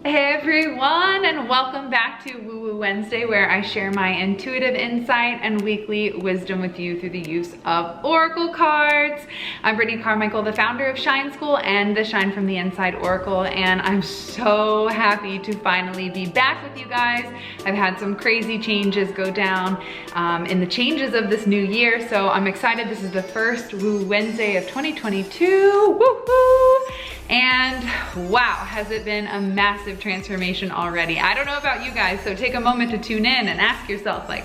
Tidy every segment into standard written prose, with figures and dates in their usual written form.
Hey everyone, and welcome back to Woo Woo Wednesday, where I share my intuitive insight and weekly wisdom with you through the use of oracle cards. I'm Brittney Carmichael, the founder of Shine School and the Shine from the Inside Oracle, and I'm so happy to finally be back with you guys. I've had some crazy changes go down in the changes of this new year, so I'm excited. This is the first Woo Woo Wednesday of 2022. Woo-hoo! And wow, has it been a massive transformation already. I don't know about you guys, so take a moment to tune in and ask yourself, like,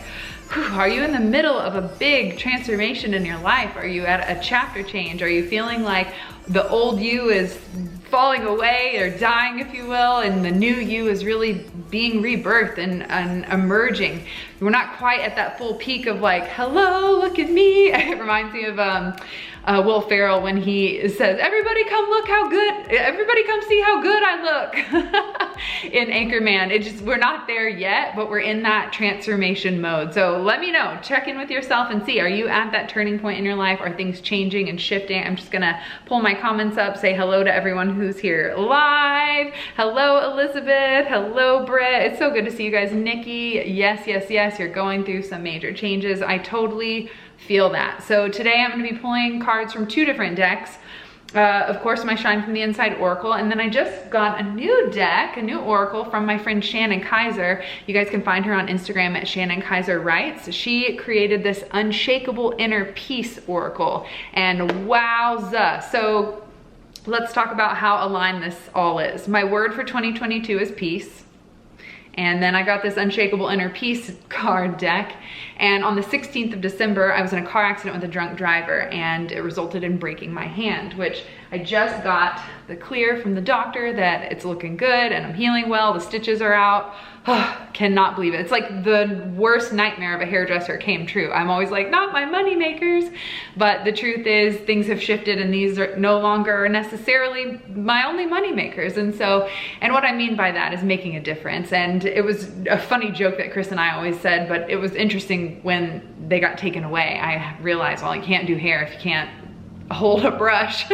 are you in the middle of a big transformation in your life? Are you at a chapter change? Are you feeling like the old you is falling away or dying, if you will, and the new you is really being rebirthed and emerging? We're not quite at that full peak of like, hello, look at me. It reminds me of Will Ferrell when he says, everybody come look how good, everybody come see how good I look in Anchorman. We're not there yet, but we're in that transformation mode. So let me know, check in with yourself and see, are you at that turning point in your life? Are things changing and shifting? I'm just gonna pull my comments up, say hello to everyone who's here live. Hello, Elizabeth. Hello, Britt. It's so good to see you guys. Nikki, yes, yes, yes, you're going through some major changes. I totally feel that. So today I'm going to be pulling cards from two different decks. Of course, my Shine from the Inside Oracle, and then I just got a new deck, a new oracle from my friend Shannon Kaiser. You guys can find her on Instagram at Shannon Kaiser Writes. She created this Unshakable Inner Peace Oracle, and wowza. So let's talk about how aligned this all is. My word for 2022 is peace. And then I got this Unshakable Inner Peace card deck. And on the 16th of December, I was in a car accident with a drunk driver, and it resulted in breaking my hand, which I just got the clear from the doctor that it's looking good and I'm healing well. The stitches are out. Cannot believe it. It's like the worst nightmare of a hairdresser came true. I'm always like, not my money makers. But the truth is things have shifted and these are no longer necessarily my only money makers. And what I mean by that is making a difference. And it was a funny joke that Chris and I always said, but it was interesting when they got taken away. I realized, well, you can't do hair if you can't hold a brush.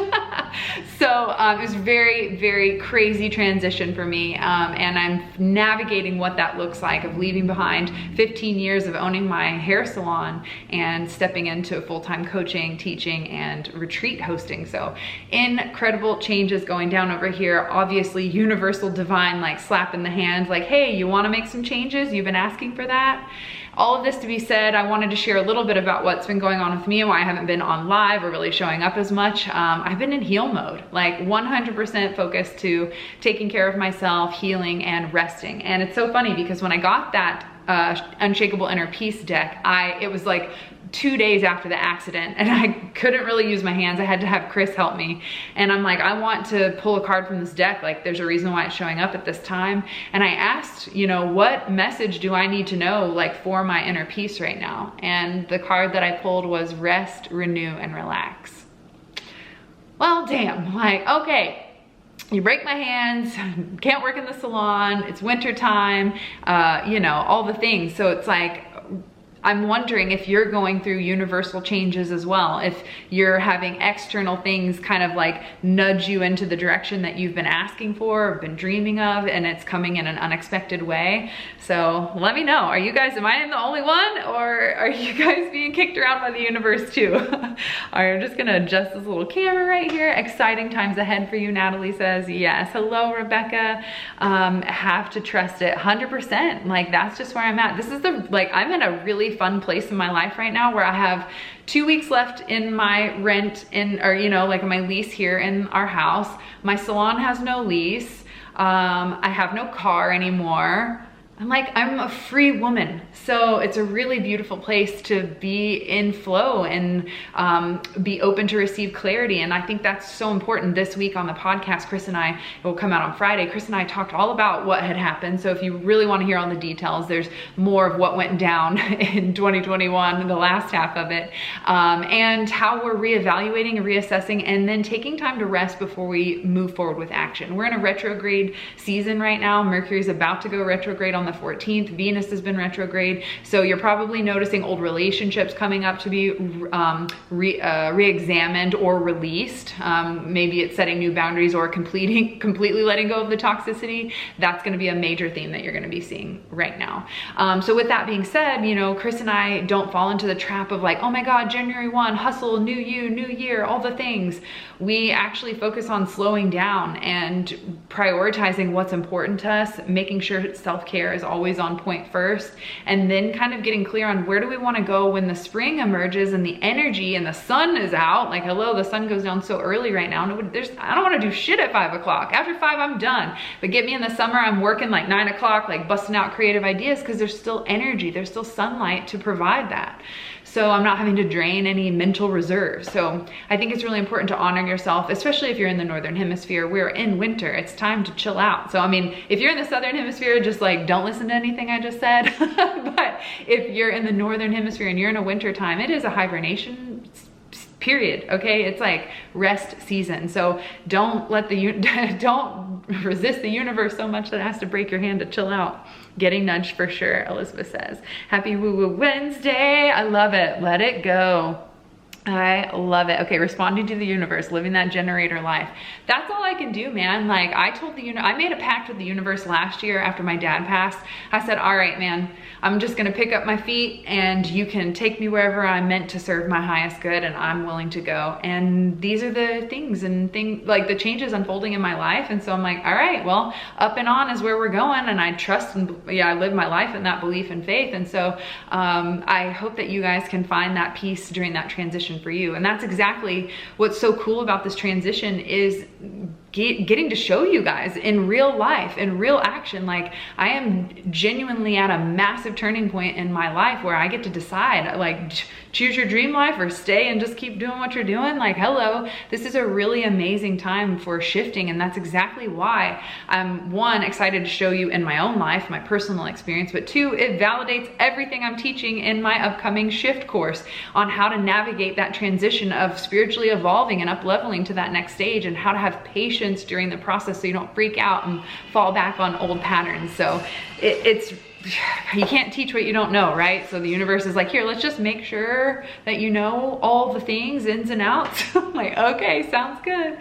So it was very, very crazy transition for me. And I'm navigating what that looks like, of leaving behind 15 years of owning my hair salon and stepping into full-time coaching, teaching, and retreat hosting. So incredible changes going down over here. Obviously universal divine, like slap in the hand, like, hey, you wanna make some changes? You've been asking for that. All of this to be said, I wanted to share a little bit about what's been going on with me and why I haven't been on live or really showing up as much. I've been in heal mode, like 100% focused to taking care of myself, healing, and resting. And it's so funny because when I got that Unshakable Inner Peace deck, it was like 2 days after the accident and I couldn't really use my hands. I had to have Chris help me. And I'm like, I want to pull a card from this deck. Like there's a reason why it's showing up at this time. And I asked, you know, what message do I need to know like for my inner peace right now? And the card that I pulled was rest, renew, and relax. Well, damn, like, okay. You break my hands, can't work in the salon, it's winter time, you know, all the things. So it's like, I'm wondering if you're going through universal changes as well, if you're having external things kind of like nudge you into the direction that you've been asking for or been dreaming of, and it's coming in an unexpected way. So let me know, am I the only one, or are you guys being kicked around by the universe too? I'm just gonna adjust this little camera right here. Exciting times ahead for you, Natalie says. Yes, hello, Rebecca. Have to trust it, 100%. Like that's just where I'm at. This is I'm in a really fun place in my life right now where I have 2 weeks left in my rent my lease here in our house. My salon has no lease. I have no car anymore. I'm a free woman. So it's a really beautiful place to be in flow and be open to receive clarity. And I think that's so important. This week on the podcast, it will come out on Friday. Chris and I talked all about what had happened. So if you really want to hear all the details, there's more of what went down in 2021, the last half of it, and how we're reevaluating and reassessing and then taking time to rest before we move forward with action. We're in a retrograde season right now. Mercury's about to go retrograde on the the 14th. Venus has been retrograde. So you're probably noticing old relationships coming up to be re-examined or released. Maybe it's setting new boundaries or completely letting go of the toxicity. That's gonna be a major theme that you're gonna be seeing right now. So with that being said, you know, Chris and I don't fall into the trap of like, oh my God, January 1, hustle, new you, new year, all the things. We actually focus on slowing down and prioritizing what's important to us, making sure self-care is always on point first, and then kind of getting clear on where do we want to go when the spring emerges and the energy and the sun is out. Like, hello, the sun goes down so early right now. I don't want to do shit at 5 o'clock. After 5, I'm done. But get me in the summer, I'm working like 9 o'clock, like busting out creative ideas, because there's still energy, there's still sunlight to provide that. So I'm not having to drain any mental reserves. So I think it's really important to honor yourself, especially if you're in the Northern Hemisphere. We're in winter, it's time to chill out. So I mean, if you're in the Southern Hemisphere, just like, don't listen to anything I just said. But if you're in the Northern Hemisphere and you're in a winter time, it is a hibernation period, okay? It's like rest season. So don't resist the universe so much that it has to break your hand to chill out. Getting nudged for sure, Elizabeth says. Happy Woo Woo Wednesday. I love it. Let it go. I love it. Okay, responding to the universe, living that generator life. That's all I can do, man. Like, I told the universe, I made a pact with the universe last year after my dad passed. I said, all right, man, I'm just gonna pick up my feet and you can take me wherever I'm meant to serve my highest good, and I'm willing to go. And these are the things like the changes unfolding in my life. And so I'm like, all right, well, up and on is where we're going. And I trust and I live my life in that belief and faith. And so I hope that you guys can find that peace during that transition for you. And that's exactly what's so cool about this transition, is getting to show you guys in real life, in real action. Like, I am genuinely at a massive turning point in my life where I get to decide, like, choose your dream life or stay and just keep doing what you're doing. Like, hello, this is a really amazing time for shifting. And that's exactly why I'm, one, excited to show you in my own life, my personal experience, but two, it validates everything I'm teaching in my upcoming shift course on how to navigate that transition of spiritually evolving and up leveling to that next stage, and how to have patience during the process so you don't freak out and fall back on old patterns. So you can't teach what you don't know, right? So the universe is like, here, let's just make sure that you know all the things, ins and outs. I'm like, okay, sounds good.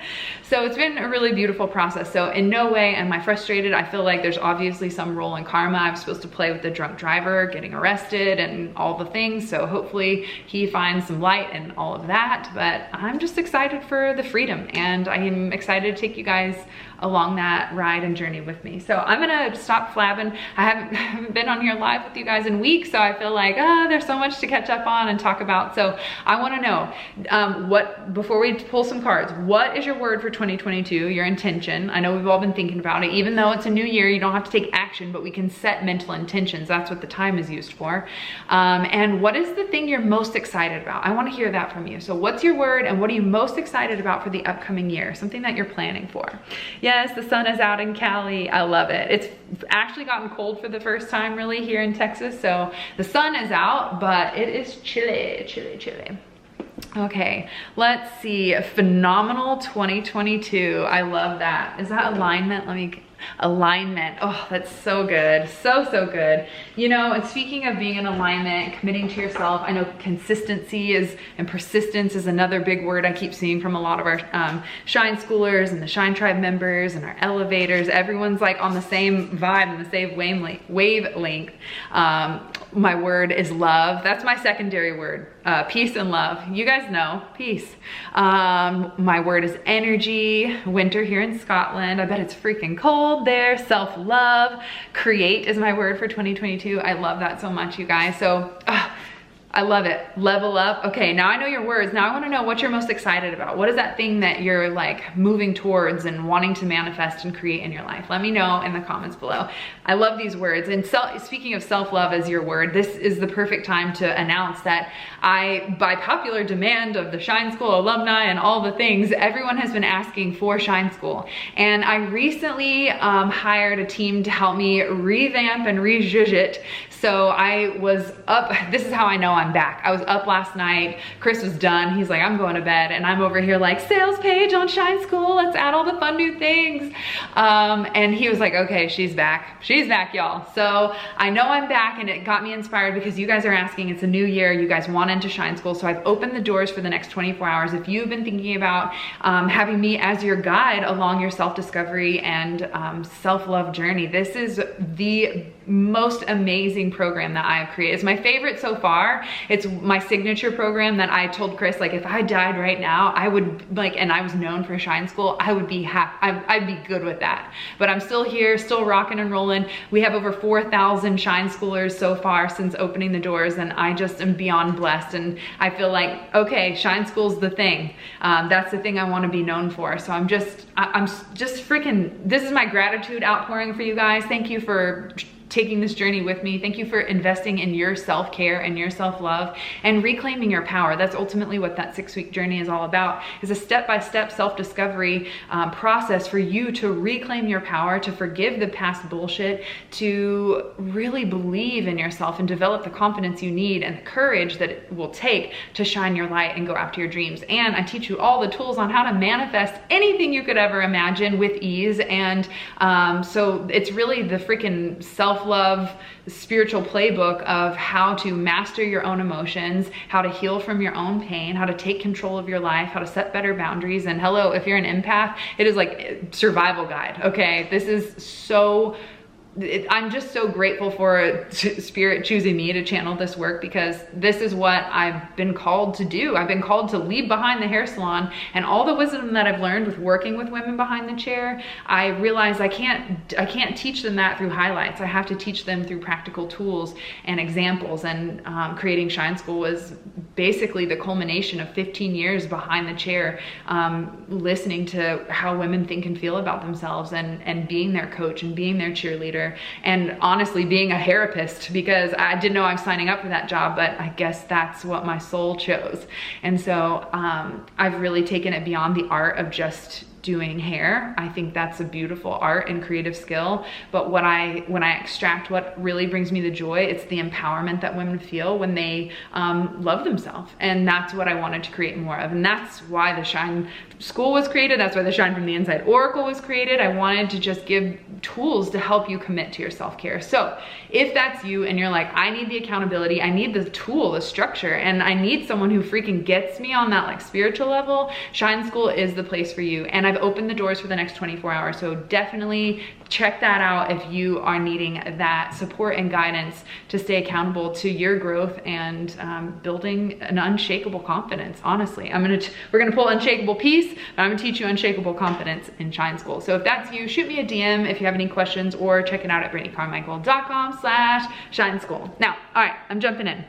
So it's been a really beautiful process. So in no way am I frustrated. I feel like there's obviously some role in karma. I'm supposed to play with the drunk driver getting arrested and all the things. So hopefully he finds some light and all of that. But I'm just excited for the freedom, and I am excited to take you guys along that ride and journey with me. So I'm gonna stop flabbing. I haven't been on here live with you guys in weeks, so I feel like, there's so much to catch up on and talk about. So I wanna know, before we pull some cards, what is your word for 2022, your intention? I know we've all been thinking about it. Even though it's a new year, you don't have to take action, but we can set mental intentions. That's what the time is used for. And what is the thing you're most excited about? I wanna hear that from you. So what's your word, and what are you most excited about for the upcoming year? Something that you're planning for. Yes, the sun is out in Cali. I love it. It's actually gotten cold for the first time really here in Texas. So the sun is out, but it is chilly, chilly, chilly. Okay, let's see. Phenomenal 2022. I love that. Is that alignment? Alignment. Oh, that's so good. So good. You know, and speaking of being in alignment, committing to yourself, I know consistency and persistence is another big word I keep seeing from a lot of our Shine Schoolers and the Shine Tribe members and our elevators. Everyone's like on the same vibe and the same wavelength. My word is love. That's my secondary word. Peace and love. You guys know, peace. My word is energy. Winter here in Scotland. I bet it's freaking cold there. Self-love. Create is my word for 2022. I love that so much, you guys. So I love it. Level up. Okay, now I know your words. Now I want to know what you're most excited about. What is that thing that you're like moving towards and wanting to manifest and create in your life? Let me know in the comments below. I love these words. And speaking of self-love as your word, this is the perfect time to announce that by popular demand of the Shine School alumni and all the things, everyone has been asking for Shine School. And I recently hired a team to help me revamp and rejudge it. So I was up, this is how I know I'm back. I was up last night. Chris was done. He's like, I'm going to bed. And I'm over here like, sales page on Shine School. Let's add all the fun new things. And he was like, okay, she's back. She's back, y'all. So I know I'm back, and it got me inspired because you guys are asking, it's a new year. You guys want into Shine School. So I've opened the doors for the next 24 hours. If you've been thinking about having me as your guide along your self-discovery and self-love journey, this is the most amazing program that I've created. It's my favorite so far. It's my signature program that I told Chris, like, if I died right now, I would like, and I was known for Shine School, I would be happy. I'd be good with that. But I'm still here, still rocking and rolling. We have over 4,000 Shine Schoolers so far since opening the doors, and I just am beyond blessed. And I feel like, okay, Shine School's the thing. That's the thing I want to be known for. So I'm just freaking, this is my gratitude outpouring for you guys. Thank you for taking this journey with me. Thank you for investing in your self-care and your self-love and reclaiming your power. That's ultimately what that 6-week journey is all about, is a step-by-step self-discovery process for you to reclaim your power, to forgive the past bullshit, to really believe in yourself and develop the confidence you need and the courage that it will take to shine your light and go after your dreams. And I teach you all the tools on how to manifest anything you could ever imagine with ease. And so it's really the freaking self-love spiritual playbook of how to master your own emotions, how to heal from your own pain, how to take control of your life, how to set better boundaries. And hello, if you're an empath, it is like survival guide. Okay, this is so, I'm just so grateful for Spirit choosing me to channel this work, because this is what I've been called to do. I've been called to leave behind the hair salon, and all the wisdom that I've learned with working with women behind the chair, I realize I can't teach them that through highlights. I have to teach them through practical tools and examples. And creating Shine School was basically the culmination of 15 years behind the chair, listening to how women think and feel about themselves, and being their coach and being their cheerleader. And honestly, being a therapist, because I didn't know I was signing up for that job, but I guess that's what my soul chose. And so I've really taken it beyond the art of just doing hair. I think that's a beautiful art and creative skill. But when I extract what really brings me the joy, it's the empowerment that women feel when they love themselves. And that's what I wanted to create more of. And that's why the Shine School was created. That's why the Shine from the Inside Oracle was created. I wanted to just give tools to help you commit to your self-care. So if that's you and you're like, I need the accountability, I need the tool, the structure, and I need someone who freaking gets me on that like spiritual level, Shine School is the place for you. And I've opened the doors for the next 24 hours. So definitely check that out if you are needing that support and guidance to stay accountable to your growth and building an unshakable confidence. Honestly, we're gonna pull Unshakable Peace, but I'm gonna teach you Unshakable Confidence in Shine School. So if that's you, shoot me a DM if you have any questions, or check it out at BrittneyCarmichael.com/Shine School. Now, all right, I'm jumping in.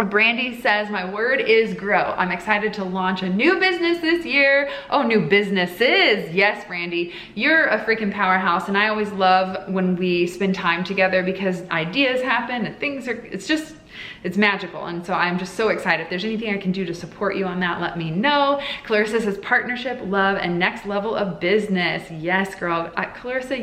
Brandy says, my word is grow. I'm excited to launch a new business this year. Oh, new businesses. Yes, Brandy, you're a freaking powerhouse. And I always love when we spend time together, because ideas happen and it's magical. And so I'm just so excited. If there's anything I can do to support you on that, let me know. Clarissa says partnership, love, and next level of business. Yes, girl. Clarissa,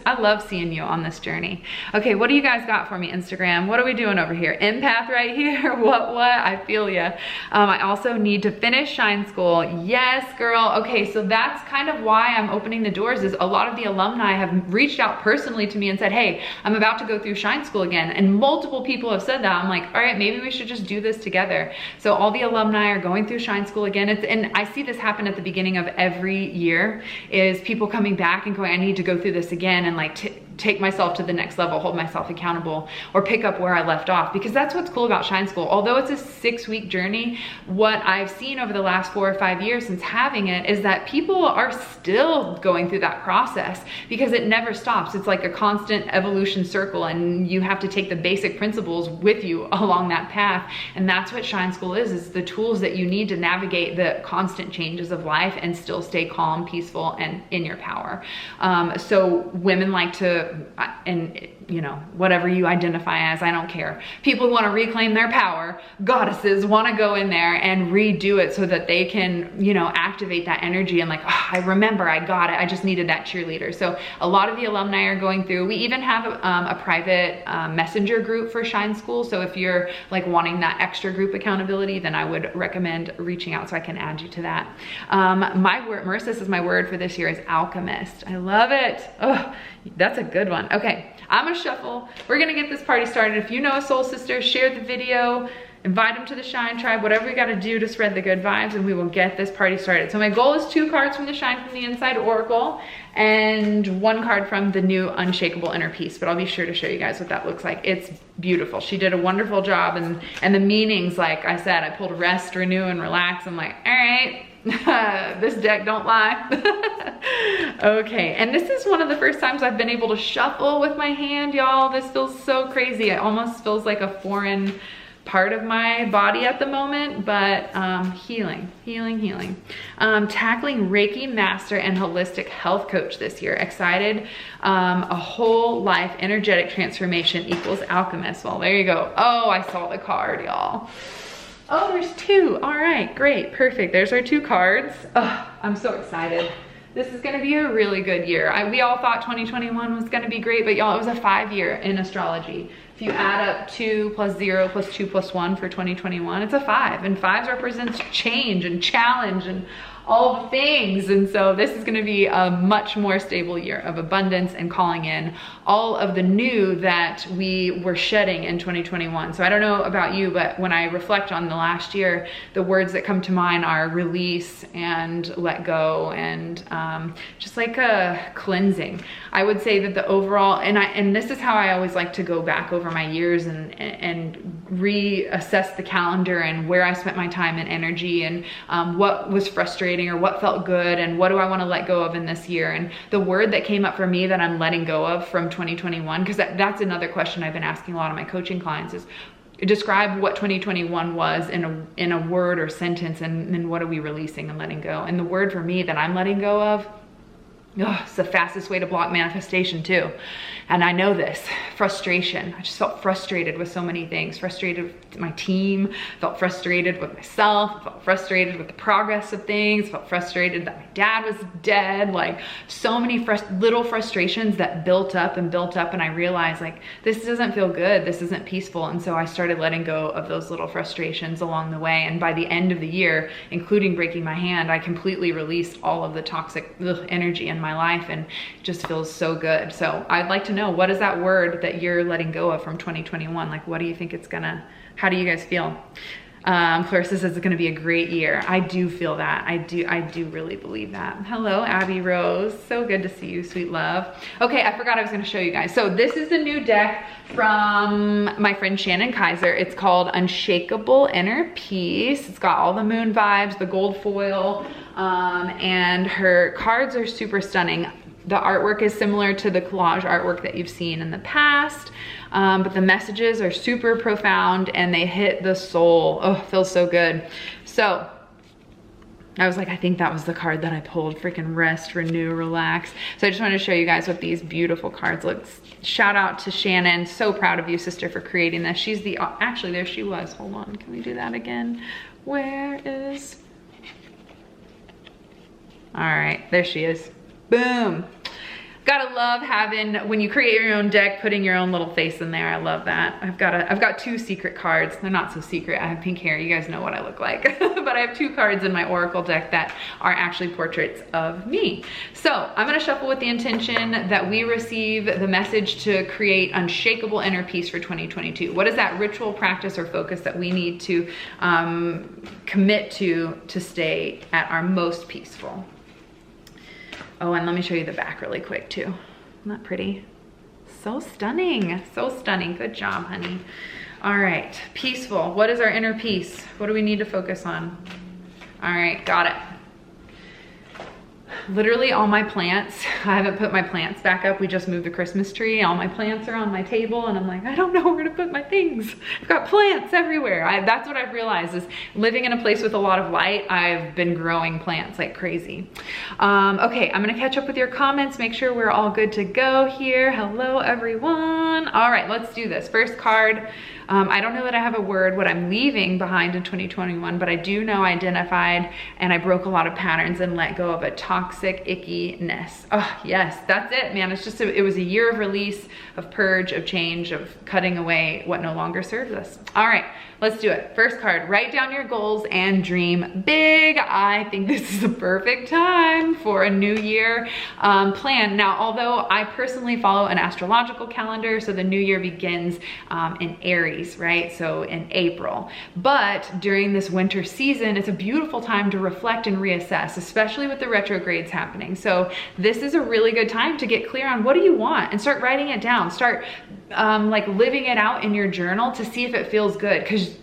I love seeing you on this journey. Okay, what do you guys got for me, Instagram? What are we doing over here? Empath right here. What? I feel ya. I also need to finish Shine School. Yes, girl. Okay, so that's kind of why I'm opening the doors, is a lot of the alumni have reached out personally to me and said, hey, I'm about to go through Shine School again. And multiple people have said that. I'm like, all right, maybe we should just do this together. So all the alumni are going through Shine School again. And I see this happen at the beginning of every year, is people coming back and going, I need to go through this again, and like take myself to the next level, hold myself accountable, or pick up where I left off. Because that's what's cool about Shine School. Although it's a 6-week journey, what I've seen over the last 4 or 5 years since having it is that people are still going through that process, because it never stops. It's like a constant evolution circle, and you have to take the basic principles with you along that path. And that's what Shine School is the tools that you need to navigate the constant changes of life and still stay calm, peaceful, and in your power. So women like to, and you know, whatever you identify as, I don't care. People who want to reclaim their power, goddesses want to go in there and redo it so that they can, you know, activate that energy and like, oh, I remember, I got it. I just needed that cheerleader. So a lot of the alumni are going through. We even have a private messenger group for Shine School. So if you're like wanting that extra group accountability, then I would recommend reaching out so I can add you to that. My word, Marissa says my word for this year is alchemist. I love it. Oh, that's a good one. Okay, I'm gonna shuffle. We're gonna get this party started. If you know a soul sister, share the video, invite them to the Shine Tribe, whatever you gotta do to spread the good vibes, and we will get this party started. So my goal is 2 cards from the Shine from the Inside Oracle and 1 card from the new Unshakable Inner Peace, but I'll be sure to show you guys what that looks like. It's beautiful. She did a wonderful job, and the meanings, like I said, I pulled rest, renew, and relax. I'm like, all right, this deck don't lie. Okay, and this is one of the first times I've been able to shuffle with my hand, y'all. This feels so crazy. It almost feels like a foreign part of my body at the moment, but healing. Tackling Reiki Master and Holistic Health Coach this year. Excited. A whole life energetic transformation equals alchemist. Well, there you go. Oh, I saw the card, y'all. Oh, there's 2. All right, great, perfect. There's our 2 cards. Oh, I'm so excited. This is gonna be a really good year. We all thought 2021 was gonna be great, but y'all, it was a 5-year in astrology. If you add up 2 plus 0 plus 2 plus 1 for 2021, it's a 5. And 5 represents change and challenge and all the things. And so this is gonna be a much more stable year of abundance and calling in all of the new that we were shedding in 2021. So I don't know about you, but when I reflect on the last year, the words that come to mind are release and let go and just like a cleansing. I would say that the overall, and this is how I always like to go back over my years and reassess the calendar and where I spent my time and energy and what was frustrating or what felt good and what do I want to let go of in this year. And the word that came up for me that I'm letting go of from 2021, because that's another question I've been asking a lot of my coaching clients, is describe what 2021 was in a word or sentence, and then what are we releasing and letting go. And the word for me that I'm letting go of, it's the fastest way to block manifestation too. And I know this, frustration. I just felt frustrated with so many things. Frustrated with my team, felt frustrated with myself, felt frustrated with the progress of things, felt frustrated that my dad was dead. Like so many little frustrations that built up. And I realized like, this doesn't feel good. This isn't peaceful. And so I started letting go of those little frustrations along the way. And by the end of the year, including breaking my hand, I completely released all of the toxic energy in my life, and it just feels so good. So I'd like to know, what is that word that you're letting go of from 2021? Like, what do you think it's gonna, how do you guys feel? Clarissa says it's gonna be a great year. I do feel that. I do really believe that. Hello, Abby Rose. So good to see you, sweet love. Okay, I forgot I was gonna show you guys. So this is the new deck from my friend Shannon Kaiser. It's called Unshakable Inner Peace. It's got all the moon vibes, the gold foil, and her cards are super stunning. The artwork is similar to the collage artwork that you've seen in the past, but the messages are super profound and they hit the soul. Oh, it feels so good. So I was like, I think that was the card that I pulled, freaking rest, renew, relax. So I just wanted to show you guys what these beautiful cards look. Shout out to Shannon. So proud of you, sister, for creating this. She's the, actually there she was. Hold on, can we do that again? Where is, all right, there she is. Boom. Gotta love having, when you create your own deck, putting your own little face in there. I love that. I've got 2 secret cards. They're not so secret. I have pink hair. You guys know what I look like. But I have 2 cards in my Oracle deck that are actually portraits of me. So I'm gonna shuffle with the intention that we receive the message to create unshakable inner peace for 2022. What is that ritual, practice, or focus that we need to commit to stay at our most peaceful? Oh, and let me show you the back really quick too. Isn't that pretty? So stunning, so stunning. Good job, honey. All right, peaceful. What is our inner peace? What do we need to focus on? All right, got it. literally all my plants, I haven't put my plants back up. We just moved the Christmas tree. All my plants are on my table and I'm like, I don't know where to put my things. I've got plants everywhere. That's what I've realized is living in a place with a lot of light, I've been growing plants like crazy. Okay, I'm gonna catch up with your comments, make sure we're all good to go here. Hello, everyone. All right, let's do this. First card. I don't know that I have a word, what I'm leaving behind in 2021, but I do know I identified and I broke a lot of patterns and let go of a toxic ickiness. Oh, yes, that's it, man. It's just, it was a year of release, of purge, of change, of cutting away what no longer serves us. All right, let's do it. First card, write down your goals and dream big. I think this is a perfect time for a new year plan. Now, although I personally follow an astrological calendar, so the new year begins in Aries, right? So in April. But during this winter season, it's a beautiful time to reflect and reassess, especially with the retrogrades happening. So this is a really good time to get clear on what do you want and start writing it down. Start like living it out in your journal to see if it feels good, because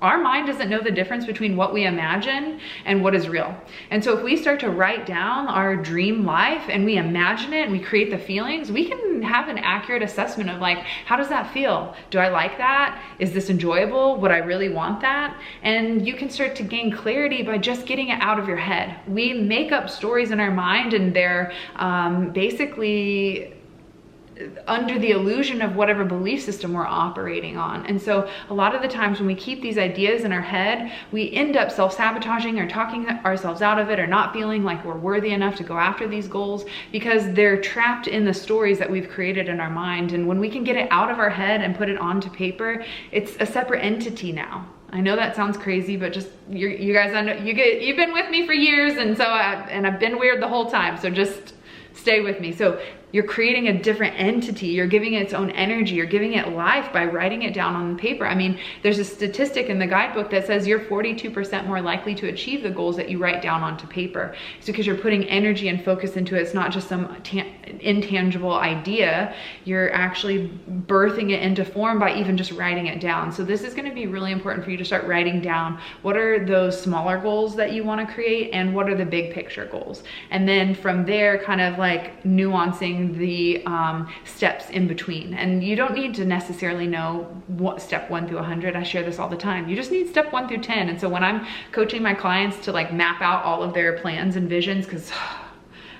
our mind doesn't know the difference between what we imagine and what is real. And so if we start to write down our dream life and we imagine it and we create the feelings, we can have an accurate assessment of like, how does that feel? Do I like that? Is this enjoyable? Would I really want that? And you can start to gain clarity by just getting it out of your head. We make up stories in our mind and they're basically under the illusion of whatever belief system we're operating on. And so a lot of the times when we keep these ideas in our head, we end up self-sabotaging or talking ourselves out of it or not feeling like we're worthy enough to go after these goals because they're trapped in the stories that we've created in our mind. And when we can get it out of our head and put it onto paper, it's a separate entity now. I know that sounds crazy, but just you guys, I know you've been with me for years, and so I've been weird the whole time. So just stay with me. So you're creating a different entity. You're giving it its own energy. You're giving it life by writing it down on the paper. I mean, there's a statistic in the guidebook that says you're 42% more likely to achieve the goals that you write down onto paper. It's because you're putting energy and focus into it. It's not just some intangible idea. You're actually birthing it into form by even just writing it down. So this is going to be really important for you to start writing down what are those smaller goals that you want to create and what are the big picture goals. And then from there, kind of like nuancing the steps in between. And you don't need to necessarily know what step 1 through 100. I share this all the time. You just need step 1 through 10. And so when I'm coaching my clients to like map out all of their plans and visions, because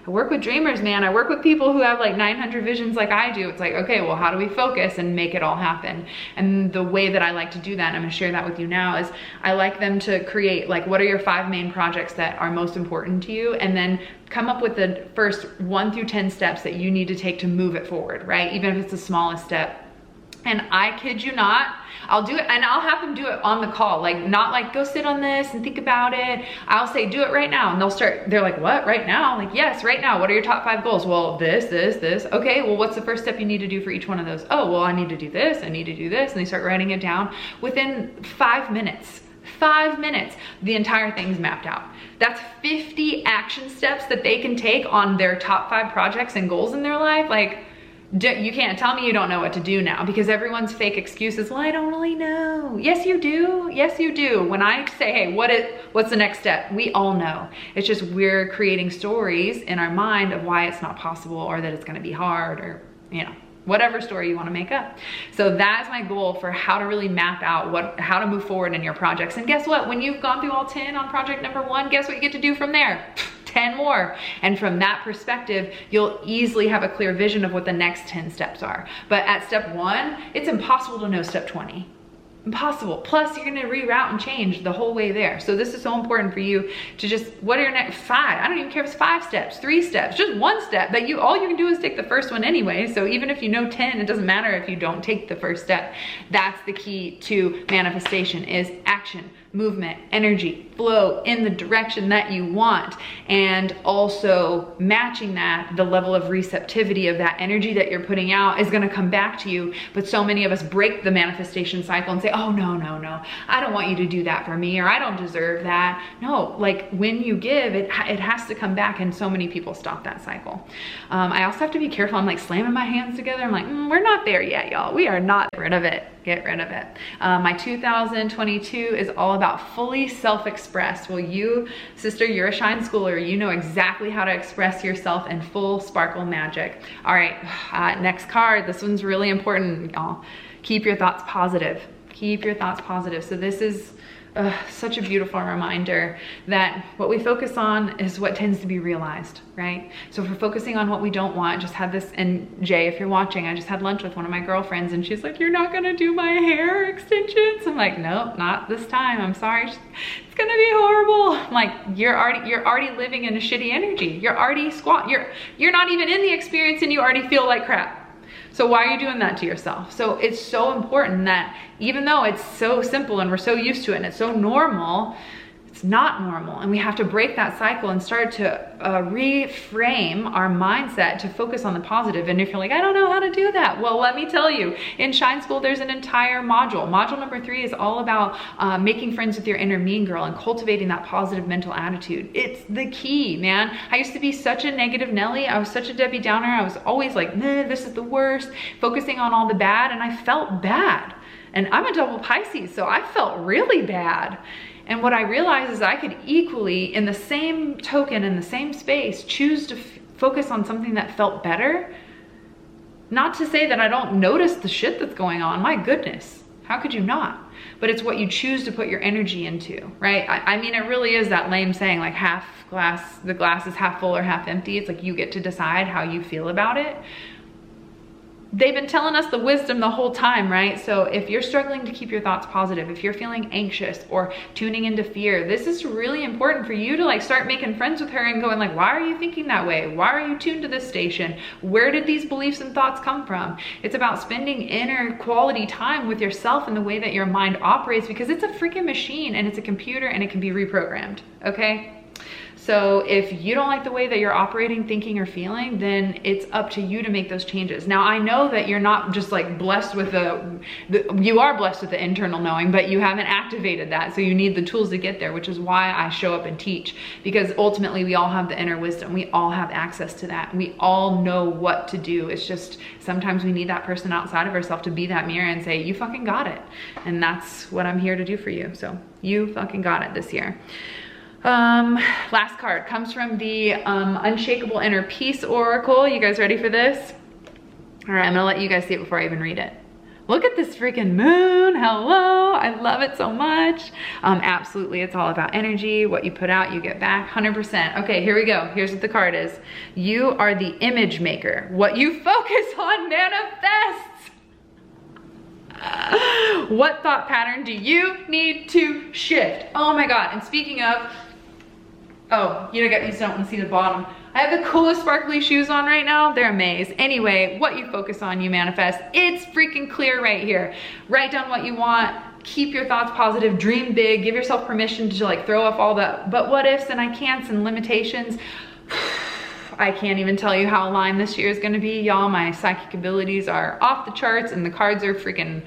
I work with dreamers, man. I work with people who have like 900 visions like I do. It's like, okay, well, how do we focus and make it all happen? And the way that I like to do that, and I'm gonna share that with you now, is I like them to create like, what are your 5 main projects that are most important to you? And then come up with the first 1 through 10 steps that you need to take to move it forward, right? Even if it's the smallest step. And I kid you not, I'll do it, and I'll have them do it on the call, like not like go sit on this and think about it. I'll say do it right now, and they're like, what, right now? I'm like, yes, right now. What are your top 5 goals? Well, this. Okay, well, what's the first step you need to do for each one of those? Oh, well, I need to do this, I need to do this, and they start writing it down. Within 5 minutes, the entire thing's mapped out. That's 50 action steps that they can take on their top 5 projects and goals in their life. Like, you can't tell me you don't know what to do now, because everyone's fake excuses, well, I don't really know. Yes, you do. Yes, you do. When I say, hey, what's the next step? We all know. It's just we're creating stories in our mind of why it's not possible, or that it's going to be hard, or, you know, whatever story you want to make up. So that's my goal for how to really map out how to move forward in your projects. And guess what? When you've gone through all 10 on project number 1, guess what you get to do from there? 10 more. And from that perspective, you'll easily have a clear vision of what the next 10 steps are. But at step 1, it's impossible to know step 20. Impossible. Plus, you're going to reroute and change the whole way there. So this is so important for you to just, what are your next 5? I don't even care if it's 5 steps, 3 steps, just 1 step that all you can do is take the first one anyway. So even if you know 10, it doesn't matter if you don't take the first step. That's the key to manifestation, is action, movement, energy, flow in the direction that you want, and also matching that, the level of receptivity of that energy that you're putting out is going to come back to you. But so many of us break the manifestation cycle and say, oh, no, I don't want you to do that for me, or I don't deserve that. No, like when you give, it has to come back, and so many people stop that cycle. I also have to be careful. I'm like slamming my hands together. I'm like, we're not there yet, y'all. We are not. Get rid of it. My 2022 is all about about fully self-expressed. Well, you, sister, you're a shine schooler. You know exactly how to express yourself in full sparkle magic. All right, next card. This one's really important, y'all. Keep your thoughts positive. Keep your thoughts positive. So this is such a beautiful reminder that what we focus on is what tends to be realized, right? So if we're focusing on what we don't want, just had this, and Jay, if you're watching, I just had lunch with one of my girlfriends and she's like, you're not gonna do my hair extensions? I'm like, nope, not this time. I'm sorry. It's gonna be horrible. I'm like, you're already living in a shitty energy. You're already you're not even in the experience and you already feel like crap. So why are you doing that to yourself? So it's so important that even though it's so simple and we're so used to it and it's so normal, it's not normal. And we have to break that cycle and start to reframe our mindset to focus on the positive. And if you're like, I don't know how to do that. Well, let me tell you, in Shine School, there's an entire module. Module number 3 is all about making friends with your inner mean girl and cultivating that positive mental attitude. It's the key, man. I used to be such a negative Nelly. I was such a Debbie Downer. I was always like, nah, this is the worst, focusing on all the bad. And I felt bad. And I'm a double Pisces, so I felt really bad. And what I realized is I could equally, in the same token, in the same space, choose to focus on something that felt better. Not to say that I don't notice the shit that's going on. My goodness, how could you not? But it's what you choose to put your energy into, right? I mean, it really is that lame saying, like the glass is half full or half empty. It's like you get to decide how you feel about it. They've been telling us the wisdom the whole time, right? So if you're struggling to keep your thoughts positive, if you're feeling anxious or tuning into fear, this is really important for you to like start making friends with her and going like, why are you thinking that way? Why are you tuned to this station? Where did these beliefs and thoughts come from? It's about spending inner quality time with yourself and the way that your mind operates, because it's a freaking machine and it's a computer and it can be reprogrammed, okay? So if you don't like the way that you're operating, thinking, or feeling, then it's up to you to make those changes. Now, I know that you're not just like blessed with you are blessed with the internal knowing, but you haven't activated that. So you need the tools to get there, which is why I show up and teach, because ultimately we all have the inner wisdom. We all have access to that. We all know what to do. It's just sometimes we need that person outside of ourselves to be that mirror and say, you fucking got it. And that's what I'm here to do for you. So you fucking got it this year. Last card comes from the Unshakable Inner Peace Oracle. You guys ready for this? All right, I'm gonna let you guys see it before I even read it. Look at this freaking moon. Hello, I love it so much. Absolutely, it's all about energy. What you put out, you get back, 100%. Okay, here we go. Here's what the card is. You are the image maker. What you focus on manifests. What thought pattern do you need to shift? Oh my God, and speaking of, oh, you guys don't want to see the bottom. I have the coolest sparkly shoes on right now. They're amazing. Anyway, what you focus on, you manifest. It's freaking clear right here. Write down what you want. Keep your thoughts positive. Dream big. Give yourself permission to like throw off all the but what ifs and I can'ts and limitations. I can't even tell you how aligned this year is going to be. Y'all, my psychic abilities are off the charts and the cards are freaking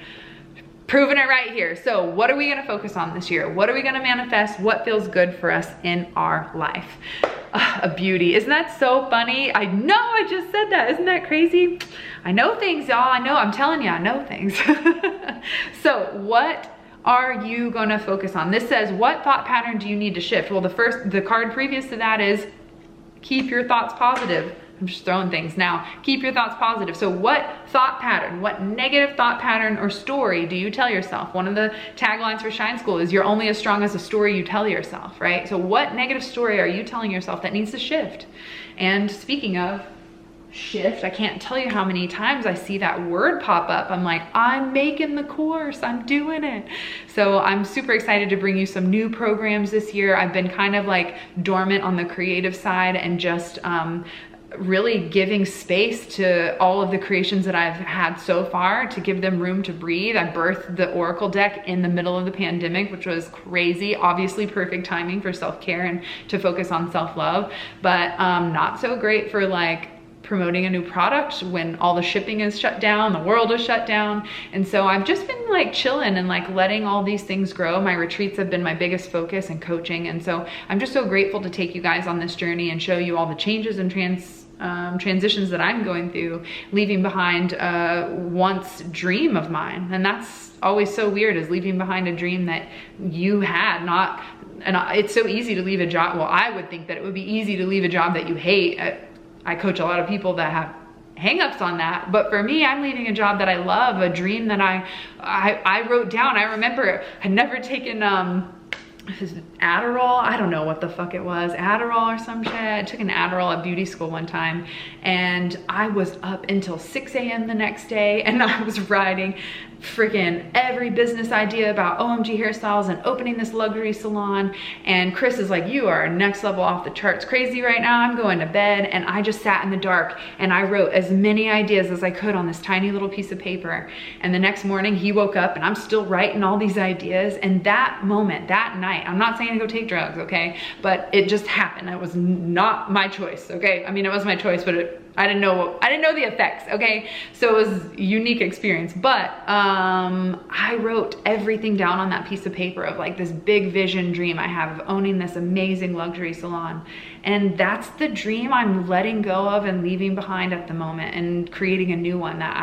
proving it right here. So what are we going to focus on this year? What are we going to manifest? What feels good for us in our life? A beauty. Isn't that so funny? I know I just said that. Isn't that crazy? I know things, y'all. I know. I'm telling you, I know things. So what are you going to focus on? This says, what thought pattern do you need to shift? Well, the card previous to that is keep your thoughts positive. I'm just throwing things now. Keep your thoughts positive. So what thought pattern, what negative thought pattern or story do you tell yourself? One of the taglines for Shine School is you're only as strong as the story you tell yourself, right? So what negative story are you telling yourself that needs to shift? And speaking of shift, I can't tell you how many times I see that word pop up. I'm like, I'm making the course, I'm doing it. So I'm super excited to bring you some new programs this year. I've been kind of like dormant on the creative side and just really giving space to all of the creations that I've had so far to give them room to breathe. I birthed the Oracle deck in the middle of the pandemic, which was crazy. Obviously perfect timing for self-care and to focus on self-love, but not so great for like promoting a new product when all the shipping is shut down, the world is shut down. And so I've just been like chilling and like letting all these things grow. My retreats have been my biggest focus and coaching. And so I'm just so grateful to take you guys on this journey and show you all the changes and transitions that I'm going through, leaving behind a once dream of mine. And that's always so weird, is leaving behind a dream that you had, and it's so easy to leave a job. Well, I would think that it would be easy to leave a job that you hate. I coach a lot of people that have hang-ups on that, but for me, I'm leaving a job that I love, a dream that I wrote down. I remember I'd never taken Adderall, I don't know what the fuck it was, Adderall or some shit. I took an Adderall at beauty school one time, and I was up until 6 a.m. the next day, and I was writing freaking every business idea about OMG hairstyles and opening this luxury salon. And Chris is like, you are next level off the charts crazy right now. I'm going to bed. And I just sat in the dark and I wrote as many ideas as I could on this tiny little piece of paper. And the next morning he woke up and I'm still writing all these ideas. And that moment, that night, I'm not saying to go take drugs, okay? But it just happened. It was not my choice, okay? I mean, it was my choice, but I didn't know the effects, okay? So it was a unique experience, but I wrote everything down on that piece of paper of like this big vision dream I have of owning this amazing luxury salon. And that's the dream I'm letting go of and leaving behind at the moment, and creating a new one that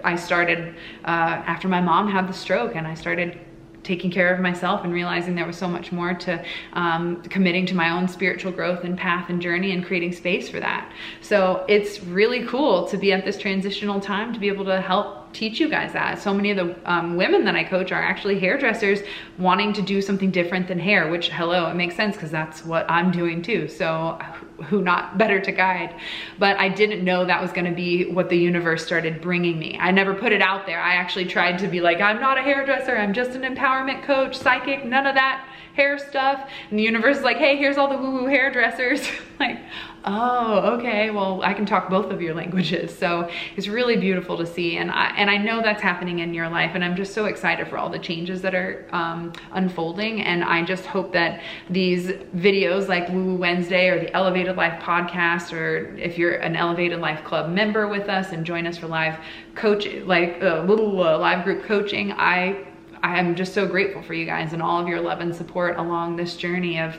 I started after my mom had the stroke, and I started taking care of myself and realizing there was so much more to committing to my own spiritual growth and path and journey, and creating space for that. So it's really cool to be at this transitional time to be able to help teach you guys that. So many of the women that I coach are actually hairdressers wanting to do something different than hair, which, hello, it makes sense because that's what I'm doing too. So who not better to guide? But I didn't know that was going to be what the universe started bringing me. I never put it out there. I actually tried to be like, I'm not a hairdresser, I'm just an empowerment coach, psychic, none of that hair stuff. And the universe is like, hey, here's all the woo-woo hairdressers. Like, oh, okay, well, I can talk both of your languages. So it's really beautiful to see. And I know that's happening in your life. And I'm just so excited for all the changes that are unfolding. And I just hope that these videos like Woo Woo Wednesday or the Elevated Life podcast, or if you're an Elevated Life Club member with us and join us for live coaching, like a little live group coaching, I am just so grateful for you guys and all of your love and support along this journey of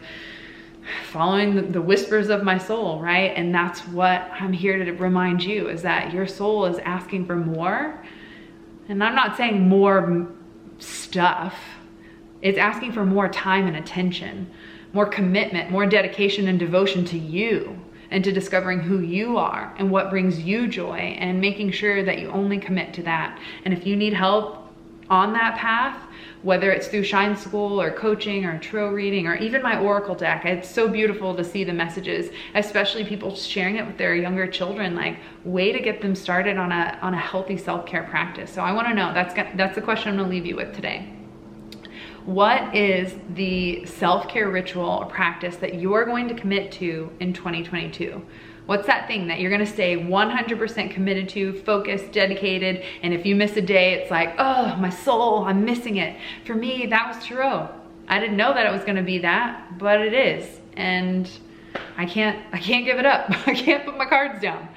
following the whispers of my soul, right? And that's what I'm here to remind you, is that your soul is asking for more. And I'm not saying more stuff. It's asking for more time and attention, more commitment, more dedication and devotion to you, and to discovering who you are and what brings you joy, and making sure that you only commit to that. And if you need help on that path, whether it's through Shine School or coaching or tarot reading or even my Oracle deck, it's so beautiful to see the messages, especially people sharing it with their younger children, like way to get them started on a healthy self-care practice. So I want to know, that's the question I'm going to leave you with today. What is the self-care ritual or practice that you're going to commit to in 2022? What's that thing that you're gonna stay 100% committed to, focused, dedicated, and if you miss a day, it's like, oh, my soul, I'm missing it. For me, that was tarot. I didn't know that it was gonna be that, but it is. And I can't give it up. I can't put my cards down.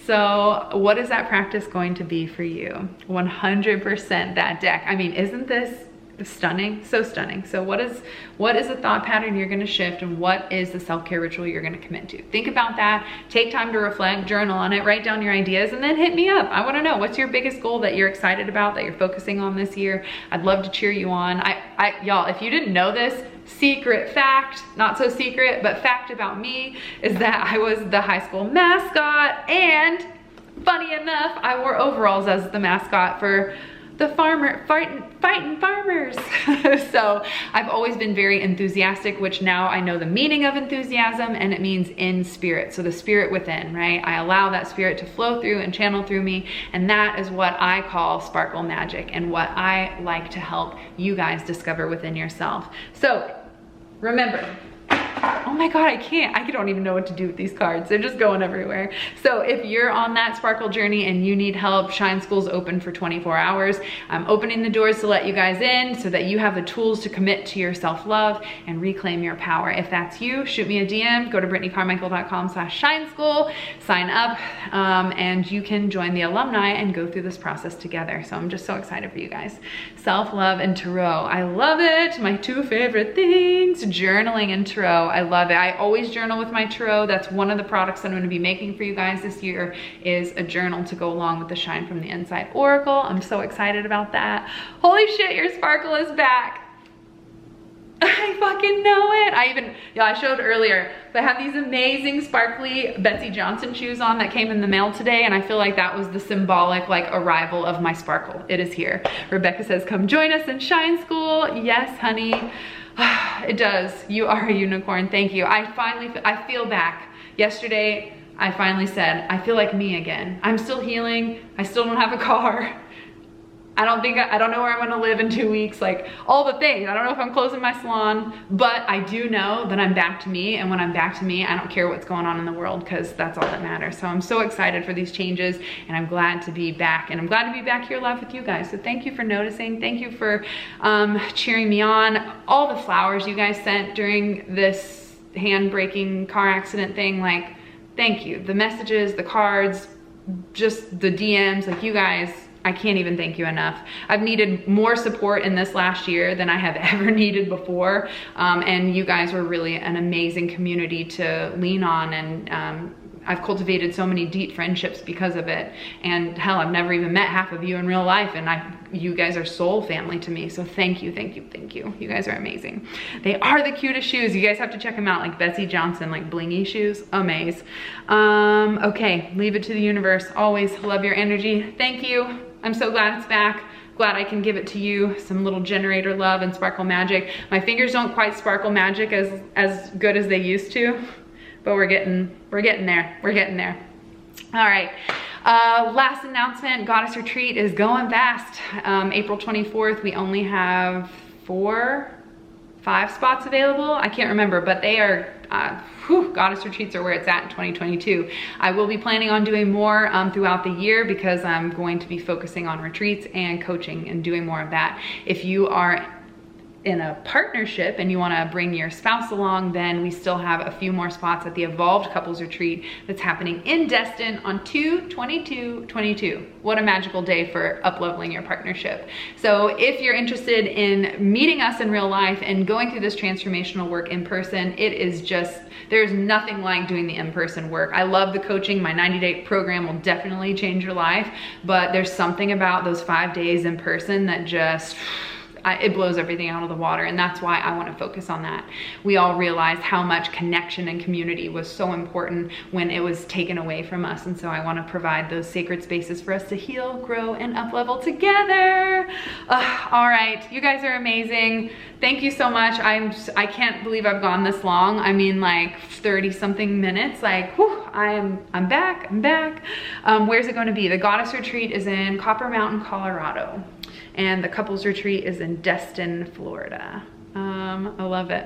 So what is that practice going to be for you? 100% that deck. I mean, isn't this stunning? So stunning. So what is the thought pattern you're going to shift, and what is the self-care ritual you're going to commit to? Think about that. Take time to reflect, journal on it, write down your ideas, and then hit me up. I want to know, what's your biggest goal that you're excited about, that you're focusing on this year? I'd love to cheer you on. Y'all, if you didn't know this, secret fact, not so secret, but fact about me is that I was the high school mascot, and funny enough, I wore overalls as the mascot for the fighting farmers. So I've always been very enthusiastic, which now I know the meaning of enthusiasm, and it means in spirit. So the spirit within, right? I allow that spirit to flow through and channel through me. And that is what I call sparkle magic, and what I like to help you guys discover within yourself. So remember, oh my God, I don't even know what to do with these cards. They're just going everywhere. So if you're on that sparkle journey and you need help, Shine School's open for 24 hours. I'm opening the doors to let you guys in so that you have the tools to commit to your self-love and reclaim your power. If that's you, shoot me a DM, go to BrittneyCarmichael.com/ShineSchool, sign up, and you can join the alumni and go through this process together. So I'm just so excited for you guys. Self-love and tarot. I love it. My two favorite things, journaling and tarot. I love it. I always journal with my tarot. That's one of the products that I'm going to be making for you guys this year, is a journal to go along with the Shine from the Inside Oracle. I'm so excited about that. Holy shit, your sparkle is back. I fucking know it. I showed earlier, but I have these amazing sparkly Betsy Johnson shoes on that came in the mail today, and I feel like that was the symbolic like arrival of my sparkle. It is here. Rebecca says, come join us in Shine School. Yes, honey. It does. You are a unicorn. Thank you. I feel back. Yesterday, I finally said, I feel like me again. I'm still healing. I still don't have a car. I don't know where I'm gonna live in 2 weeks, like all the things. I don't know if I'm closing my salon, but I do know that I'm back to me. And when I'm back to me, I don't care what's going on in the world, because that's all that matters. So I'm so excited for these changes, and I'm glad to be back. And I'm glad to be back here live with you guys. So thank you for noticing. Thank you for cheering me on. All the flowers you guys sent during this hand-breaking car accident thing, like, thank you. The messages, the cards, just the DMs, like, you guys, I can't even thank you enough. I've needed more support in this last year than I have ever needed before. And you guys were really an amazing community to lean on, and I've cultivated so many deep friendships because of it. And hell, I've never even met half of you in real life, and you guys are soul family to me. So thank you, thank you, thank you. You guys are amazing. They are the cutest shoes. You guys have to check them out, like Betsy Johnson, like blingy shoes. Amaze. Okay, leave it to the universe. Always love your energy. Thank you. I'm so glad it's back. Glad I can give it to you, some little generator love and sparkle magic. My fingers don't quite sparkle magic as good as they used to, but we're getting there. We're getting there. All right. Last announcement, Goddess Retreat is going fast. April 24th, we only have 5 spots available. I can't remember, but they are, Goddess Retreats are where it's at in 2022. I will be planning on doing more throughout the year, because I'm going to be focusing on retreats and coaching and doing more of that. If you are in a partnership and you want to bring your spouse along, then we still have a few more spots at the Evolved Couples Retreat that's happening in Destin on 2/22/22. What a magical day for up-leveling your partnership. So if you're interested in meeting us in real life and going through this transformational work in person, it is just, there's nothing like doing the in-person work. I love the coaching. My 90-day program will definitely change your life, but there's something about those 5 days in person that just, it blows everything out of the water, and that's why I want to focus on that. We all realized how much connection and community was so important when it was taken away from us, and so I want to provide those sacred spaces for us to heal, grow, and up-level together. All right, you guys are amazing. Thank you so much. I can't believe I've gone this long. I mean, like 30-something minutes. Like, whew, I'm back. Where's it going to be? The Goddess Retreat is in Copper Mountain, Colorado. And the couples retreat is in Destin, Florida. I love it.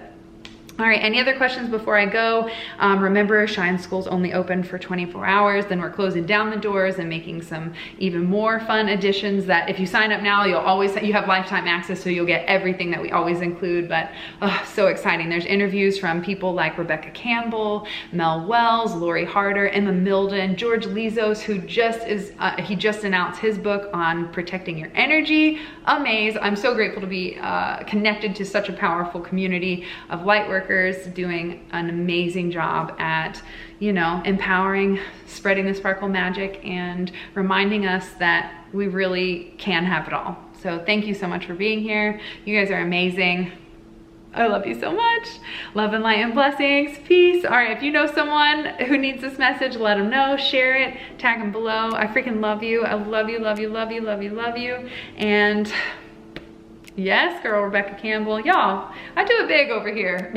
All right, any other questions before I go? Remember, Shine School's only open for 24 hours. Then we're closing down the doors and making some even more fun additions that if you sign up now, you have lifetime access, so you'll get everything that we always include. But so exciting. There's interviews from people like Rebecca Campbell, Mel Wells, Lori Harder, Emma Milden, George Lizos, who he just announced his book on protecting your energy. Amaze. I'm so grateful to be connected to such a powerful community of light workers doing an amazing job at, empowering, spreading the sparkle magic, and reminding us that we really can have it all. So thank you so much for being here. You guys are amazing. I love you so much. Love and light and blessings. Peace. All right, if you know someone who needs this message, let them know. Share it. Tag them below. I freaking love you. I love you, love you, love you, love you, love you. And yes, girl, Rebecca Campbell. Y'all, I do it big over here.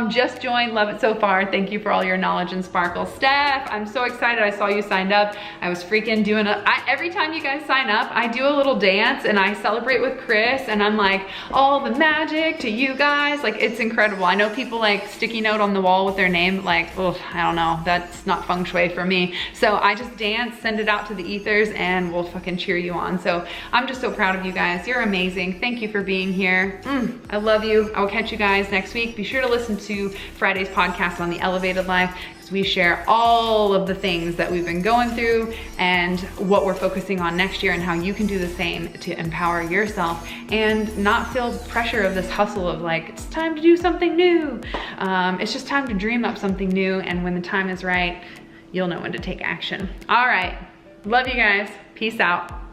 Just joined, love it so far. Thank you for all your knowledge and sparkle. Steph, I'm so excited I saw you signed up. I was freaking doing every time you guys sign up, I do a little dance and I celebrate with Chris, and I'm like, all the magic to you guys. Like, it's incredible. I know people like sticky note on the wall with their name, like, oh, I don't know, that's not feng shui for me. So I just dance, send it out to the ethers, and we'll fucking cheer you on. So I'm just so proud of you guys. You're amazing. Thank you for being here. I love you. I will catch you guys next week. Be sure to listen to Friday's podcast on the Elevated Life, because because we share all of the things that we've been going through and what we're focusing on next year and how you can do the same to empower yourself and not feel pressure of this hustle of like, it's time to do something new. It's just time to dream up something new, and when the time is right, you'll know when to take action. All right, love you guys. Peace out.